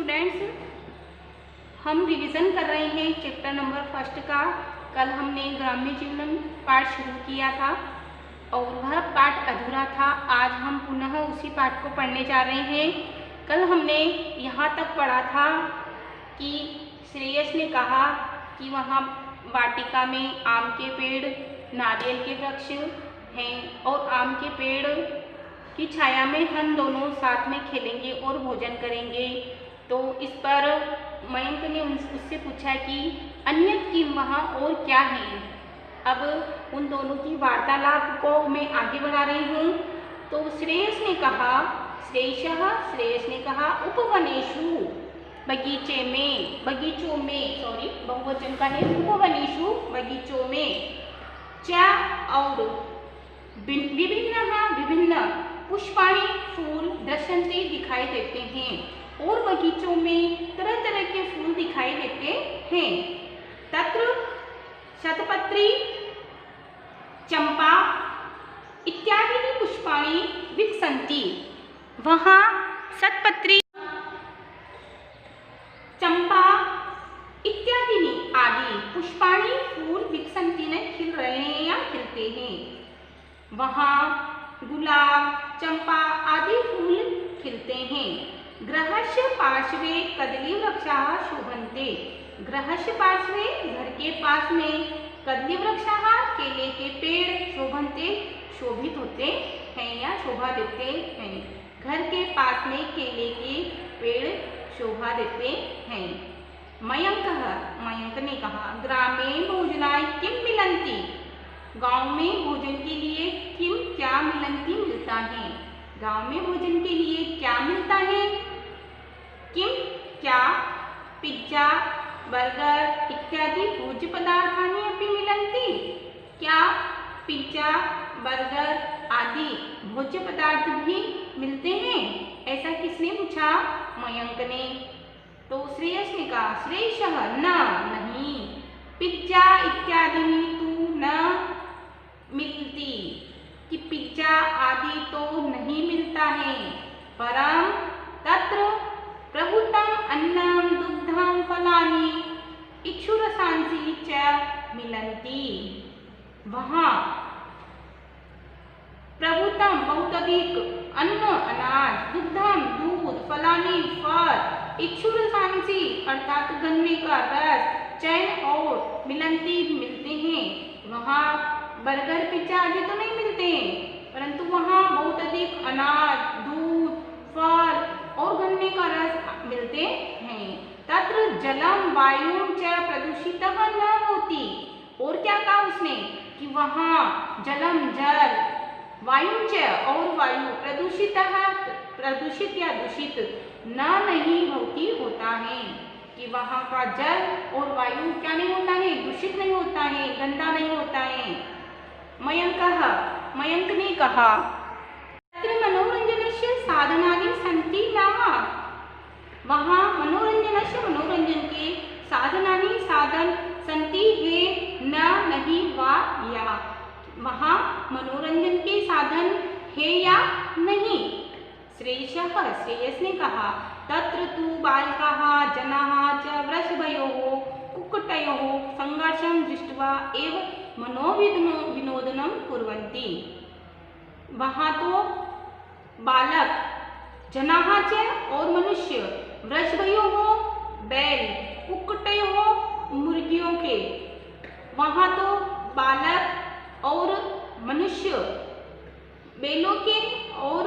Students, हम revision कर रहे हैं चैप्टर नंबर फर्स्ट का। कल हमने ग्राम्य जीवन पाठ शुरू किया था और वह पाठ अधूरा था। आज हम पुनः उसी पाठ को पढ़ने जा रहे हैं। कल हमने यहाँ तक पढ़ा था कि श्रेयस ने कहा कि वहाँ वाटिका में आम के पेड़, नारियल के वृक्ष हैं और आम के पेड़ की छाया में हम दोनों साथ में खेलेंगे और भोजन करेंगे। तो इस पर मयंक ने उससे पूछा कि अन्यत की वहाँ और क्या है। अब उन दोनों की वार्तालाप को मैं आगे बढ़ा रही हूँ। तो श्रेयस ने कहा उपवनेषु बगीचों में बहुवचन का है, उपवनेषु बगीचों में च और विभिन्न पुष्पाणि फूल दृश्यन्ते दिखाई देते हैं और बगीचों में तरह तरह के फूल दिखाई देते हैं। तत्र शतपत्री, चंपा इत्यादि पुष्पाणि विकसन्ति। वहाँ शतपत्री, चंपा इत्यादि आदि पुष्पाणि फूल विकसन्ति ने खिल रहे हैं या खिलते हैं। वहाँ गुलाब, चंपा आदि फूल खिलते हैं। गृहस्य पार्श्वे कदली वृक्षाः शोभन्ते। गृहस्य पार्श्वे घर के पास में कदली वृक्षाः केले के पेड़ शोभन्ते शोभित होते हैं या शोभा देते हैं। घर के पास में केले के पेड़ शोभा देते हैं। मयंक ने कहा ग्रामे भोजनाय किं मिलन्ति। गांव में भोजन के लिए किम क्या मिलन्ति मिलता है। गांव में भोजन के लिए क्या मिलता है। किम क्या पिज्जा, बर्गर इत्यादि भोज्य पदार्थानि अपि मिलन्ति। क्या पिज्जा, बर्गर आदि भोज्य पदार्थ भी मिलते हैं। ऐसा किसने पूछा? मयंक ने। तो श्रेयस ने कहा श्रेयसः नहीं, पिज्जा इत्यादि तू न मिलती, कि पिज्जा आदि तो नहीं मिलता है। परम तत्र प्रभुतम अन्नम दुग्धम फलानि इक्षुरसांसि च मिलन्ति। वहाँ प्रभुतम बहुत अधिक अन्न अनाज, दुग्धम दूध, फलानि फल, इक्षुरसांसि अर्थात गन्ने का रस, चैन और मिलन्ति मिलते हैं। वहाँ बर्गर, पिज्जा आदि तो नहीं मिलते हैं, परंतु वहाँ बहुत अधिक अनाज, दूध, फल और गन्ने का रस मिलते हैं। तत्र जलम वायु च प्रदूषितः न होती। और क्या कहा उसने कि वहाँ जलम जल, वायु च और वायु प्रदूषित या दूषित नहीं होता है, कि वहाँ का जल और वायु क्या नहीं होता है, दूषित नहीं होता है, गंदा नहीं होता है। मयंक ने कहा तत्र मनोरंजनस्य साधनानि सन्ति न। वहाँ मनोरंजन के साधन सन्ति है नहीं वा या। वहाँ मनोरंजन के साधन है या नहीं। श्रेयस ने कहा तत्र तु बालकाः जनाः च वृषभयोः कुक्कुटयोः संघर्षं दृष्ट्वा एव मनोविनोदनं कुर्वन्ति। वहाँ तो बालक, जनाः च और मनुष्य, वृषभयोः बैल, कुक्कुटयोः मुर्गियों के, वहाँ तो बालक और मनुष्य बैलों के और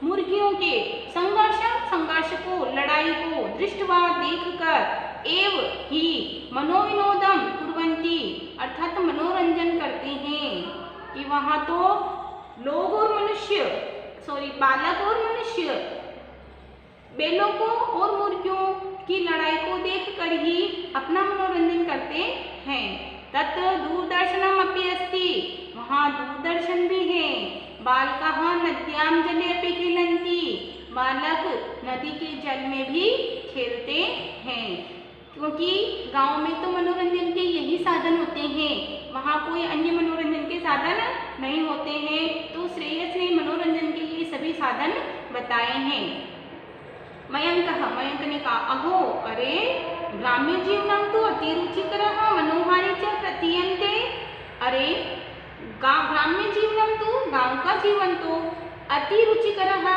मुर्गियों के संघर्ष को, लड़ाई को दृष्टवा देखकर एव ही मनोविनोदम कुर्वन्ति अर्थात मनोरंजन करते हैं। कि वहाँ तो लोग और मनुष्य बालक और मनुष्य बैलों को और मुर्गियों की लड़ाई को देखकर ही अपना मनोरंजन करते हैं। तत्र दूरदर्शनम अपि अस्ति। वहाँ दूरदर्शन भी है। बालकाः नद्यां जले अपि खेलन्ति। बालक नदी के जल में भी खेलते हैं, क्योंकि गांव में तो मनोरंजन के यही साधन होते हैं। वहाँ कोई अन्य मनोरंजन के साधन नहीं होते हैं। तो श्रेयस ने मनोरंजन के लिए सभी साधन बताए हैं। मयंक ने कहा अरे ग्राम्यजीवनं तु अतिरुचिकरः मनोहारी च प्रतीयन्ते। अरे ग्राम्यजीवनं तु गाँव का जीवन तो अति रुचिकरः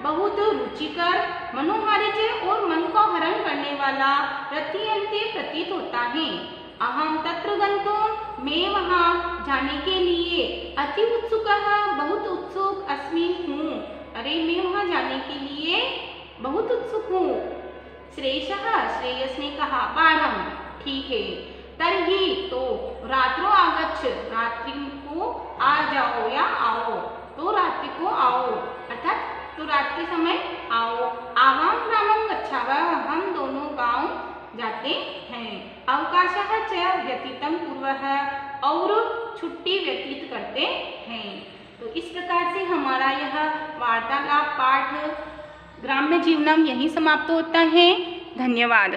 बहुत रुचिकर मनोहारी च और मन को हरण करने वाला प्रतीयन्ते प्रतीत होता है। अहम तत्र गन्तुं मैं वहाँ जाने के लिए अति उत्सुकः बहुत उत्सुक अस्मि हूँ। अरे मैं वहाँ जाने के लिए बहुत उत्सुक हूँ। श्रेयसः श्रेयस ने कहा बाढ़म ठीक है। तर्हि तो रात्रो आगच्छ रात्रि को आ जाओ या आओ, तो रात्रि को आओ अर्थात तो रात के समय आओ। आवाम ग्रामं गच्छावः हम दोनों गांव जाते हैं। अवकाशः च व्यतीतं कुर्वः और छुट्टी व्यतीत करते हैं। तो इस प्रकार से हमारा यह वार्तालाप पाठ ग्राम्य जीवनम यहीं समाप्त होता है। धन्यवाद।